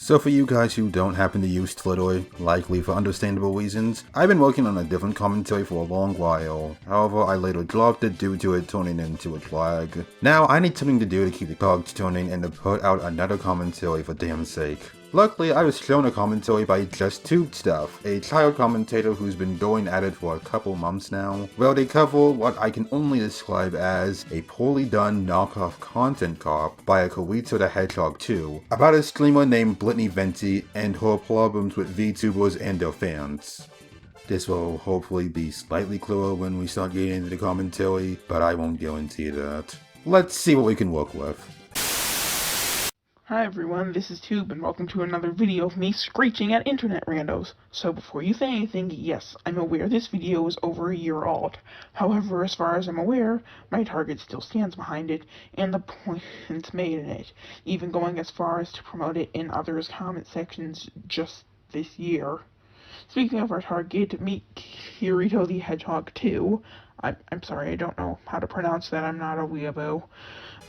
So for you guys who don't happen to use Twitter, likely for understandable reasons, I've been working on a different commentary for a long while. However, I later dropped it due to it turning into a drag. Now I need something to do to keep the cogs turning and to put out another commentary for damn sake. Luckily, I was shown a commentary by Just Tube Stuff, a child commentator who's been going at it for a couple months now, where they cover what I can only describe as a poorly done knockoff content cop by a Kaito the Hedgehog 2, about a streamer named Brittany Venti and her problems with VTubers and their fans. This will hopefully be slightly clearer when we start getting into the commentary, but I won't guarantee that. Let's see what we can work with. Hi everyone, this is Tube, and welcome to another video of me screeching at internet randos. So before you say anything, yes, I'm aware this video is over a year old. However, as far as I'm aware, my target still stands behind it, and the points made in it, even going as far as to promote it in others' comment sections just this year. Speaking of our target, meet Kirito the Hedgehog 2. I'm sorry, I don't know how to pronounce that, I'm not a weeaboo.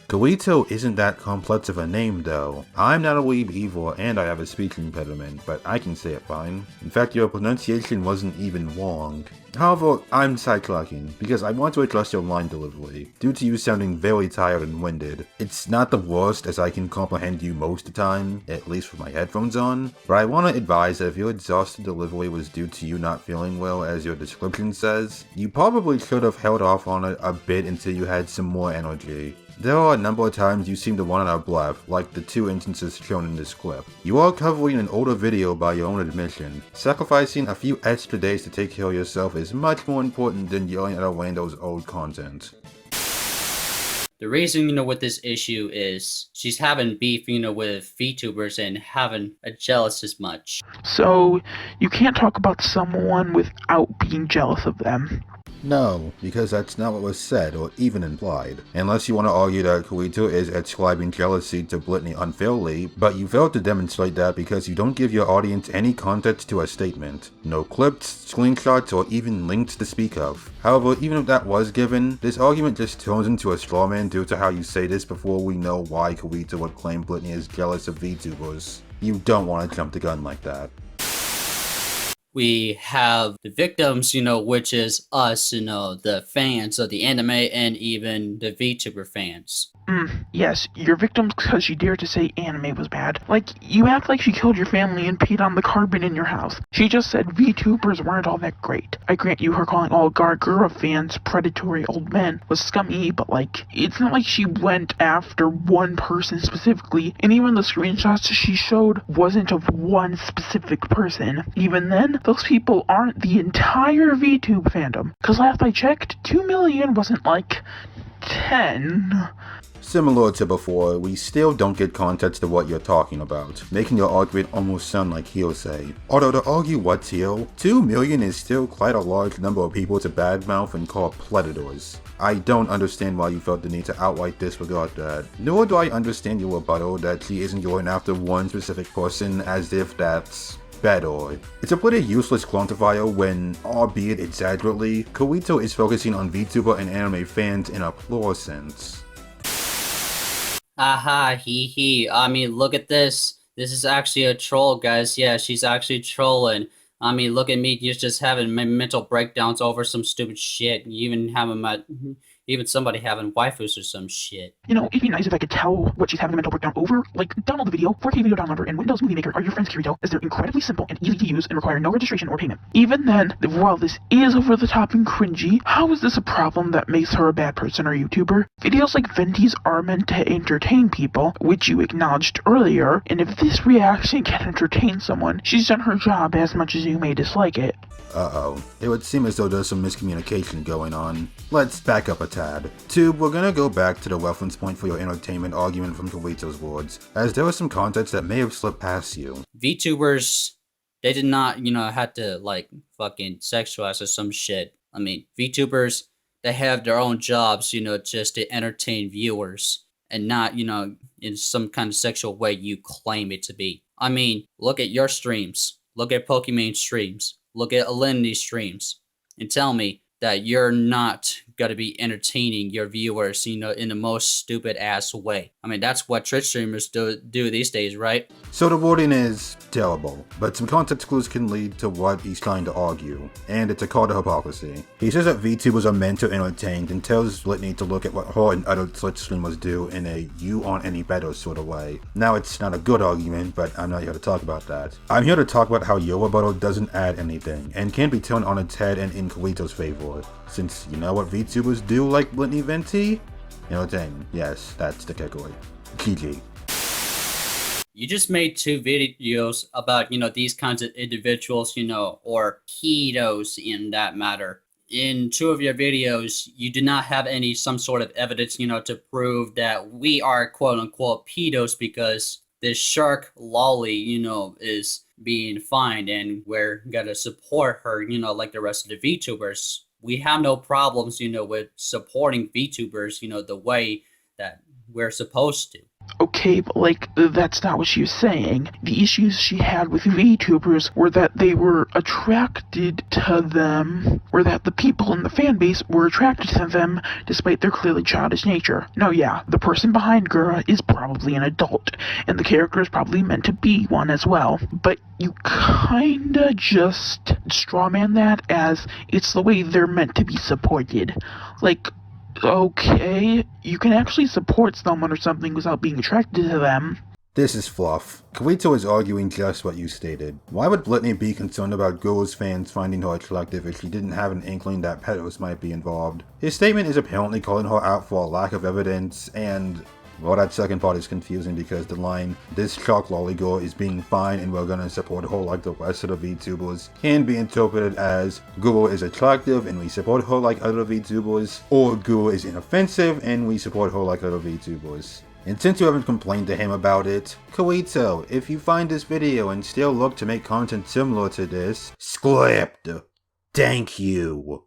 Kaito isn't that complex of a name though. I'm not a weeb either and I have a speech impediment, but I can say it fine. In fact, your pronunciation wasn't even wrong. However, I'm sidetracking because I want to address your line delivery, due to you sounding very tired and winded. It's not the worst as I can comprehend you most of the time, at least with my headphones on, but I want to advise that if your exhausted delivery was due to you not feeling well as your description says, you probably should have held off on it a bit until you had some more energy. There are a number of times you seem to run out of breath, like the 2 instances shown in this clip. You are covering an older video by your own admission. Sacrificing a few extra days to take care of yourself is much more important than yelling at Orlando's old content. The reason, with this issue is she's having beef, with VTubers and having a jealous as much. So, you can't talk about someone without being jealous of them. No, because that's not what was said or even implied. Unless you want to argue that Kaito is ascribing jealousy to Brittany unfairly, but you failed to demonstrate that because you don't give your audience any context to a statement. No clips, screenshots, or even links to speak of. However, even if that was given, this argument just turns into a strawman due to how you say this before we know why Kaito would claim Brittany is jealous of VTubers. You don't want to jump the gun like that. We have the victims, which is us, the fans of the anime and even the VTuber fans. Yes, you're victims because she dared to say anime was bad. Like, you act like she killed your family and peed on the carbon in your house. She just said VTubers weren't all that great. I grant you her calling all Gargura fans predatory old men was scummy, but it's not like she went after one person specifically, and even the screenshots she showed wasn't of one specific person. Even then, those people aren't the entire VTube fandom, because last I checked, 2 million wasn't 10. Similar to before, we still don't get context to what you're talking about, making your argument almost sound like hearsay. Although to argue what's here, 2 million is still quite a large number of people to badmouth and call predators. I don't understand why you felt the need to outright disregard that, nor do I understand your rebuttal that she isn't going after one specific person as if that's better. It's a pretty useless quantifier when, albeit exaggerately, Kaito is focusing on VTuber and anime fans in a plural sense. Haha, hee hee. Look at this. This is actually a troll, guys. Yeah, she's actually trolling. Look at me just having mental breakdowns over some stupid shit. Even somebody having waifus or some shit. It'd be nice if I could tell what she's having a mental breakdown over. Download the video, 4K Video Downloader, and Windows Movie Maker are your friends, Kirito, as they're incredibly simple and easy to use and require no registration or payment. Even then, while this is over the top and cringy, how is this a problem that makes her a bad person or YouTuber? Videos like Venti's are meant to entertain people, which you acknowledged earlier, and if this reaction can entertain someone, she's done her job as much as you may dislike it. Uh-oh. It would seem as though there's some miscommunication going on. Let's back up a tad. Tube, we're gonna go back to the reference point for your entertainment argument from Kaito's words, as there was some context that may have slipped past you. VTubers, they did not, have to, fucking sexualize or some shit. VTubers, they have their own jobs, just to entertain viewers, and not, in some kind of sexual way you claim it to be. Look at your streams. Look at Pokimane streams. Look at Alinity's streams and tell me that you're not gotta be entertaining your viewers, in the most stupid ass way. I mean, that's what Twitch streamers do these days, right? So the wording is terrible, but some context clues can lead to what he's trying to argue, and it's a call to hypocrisy. He says that VTubers are meant to entertain and tells Litany to look at what her and other Twitch streamers do in a you aren't any better sort of way. Now, it's not a good argument, but I'm not here to talk about that. I'm here to talk about how your rebuttal doesn't add anything, and can be turned on its head and in Kaito's favor. Since you know what VTubers do like Litany Venti? Entertain. Yes, that's the takeaway. GG. You just made 2 videos about, these kinds of individuals, or pedos in that matter. In 2 of your videos, you do not have some sort of evidence, to prove that we are quote unquote pedos because this shark lolly, is being fined and we're gonna support her, like the rest of the VTubers. We have no problems, with supporting VTubers, the way that we're supposed to. Okay, but that's not what she was saying. The issues she had with VTubers were that they were attracted to them, or that the people in the fan base were attracted to them despite their clearly childish nature. Now yeah, the person behind Gura is probably an adult, and the character is probably meant to be one as well, but you kinda just strawman that as it's the way they're meant to be supported. Okay, you can actually support someone or something without being attracted to them. This is fluff. Kaito is arguing just what you stated. Why would Litany be concerned about Guru's fans finding her attractive if she didn't have an inkling that pedos might be involved? His statement is apparently calling her out for a lack of evidence, and well, that second part is confusing because the line, this shark lolly girl is being fine and we're gonna support her like the rest of the VTubers, can be interpreted as Guru is attractive and we support her like other VTubers, or Guru is inoffensive and we support her like other VTubers. And since you haven't complained to him about it, Kaito, if you find this video and still look to make content similar to this, script. Thank you.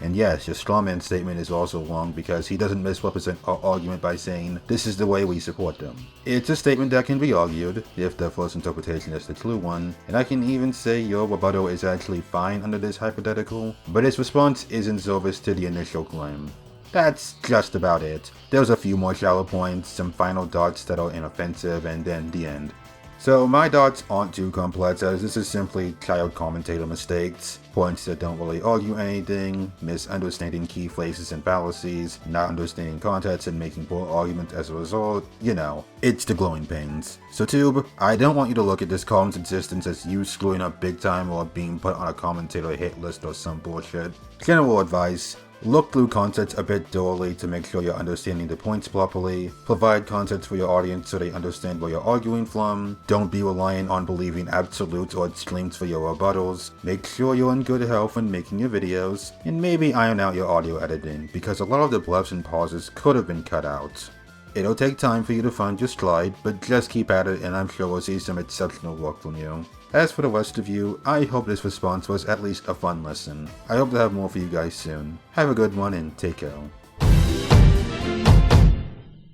And yes, your strawman statement is also wrong because he doesn't misrepresent our argument by saying, this is the way we support them. It's a statement that can be argued, if the first interpretation is the true one, and I can even say your rebuttal is actually fine under this hypothetical, but his response is in service to the initial claim. That's just about it. There's a few more shallow points, some final thoughts that are inoffensive, and then the end. So my thoughts aren't too complex as this is simply child commentator mistakes, points that don't really argue anything, misunderstanding key phrases and fallacies, not understanding context and making poor arguments as a result, it's the glowing pains. So Tube, I don't want you to look at this column's existence as you screwing up big time or being put on a commentator hit list or some bullshit. General advice. Look through concepts a bit thoroughly to make sure you're understanding the points properly. Provide context for your audience so they understand where you're arguing from. Don't be reliant on believing absolutes or extremes for your rebuttals. Make sure you're in good health when making your videos. And maybe iron out your audio editing, because a lot of the bluffs and pauses could have been cut out. It'll take time for you to find your stride, but just keep at it and I'm sure we'll see some exceptional work from you. As for the rest of you, I hope this response was at least a fun listen. I hope to have more for you guys soon. Have a good one and take care.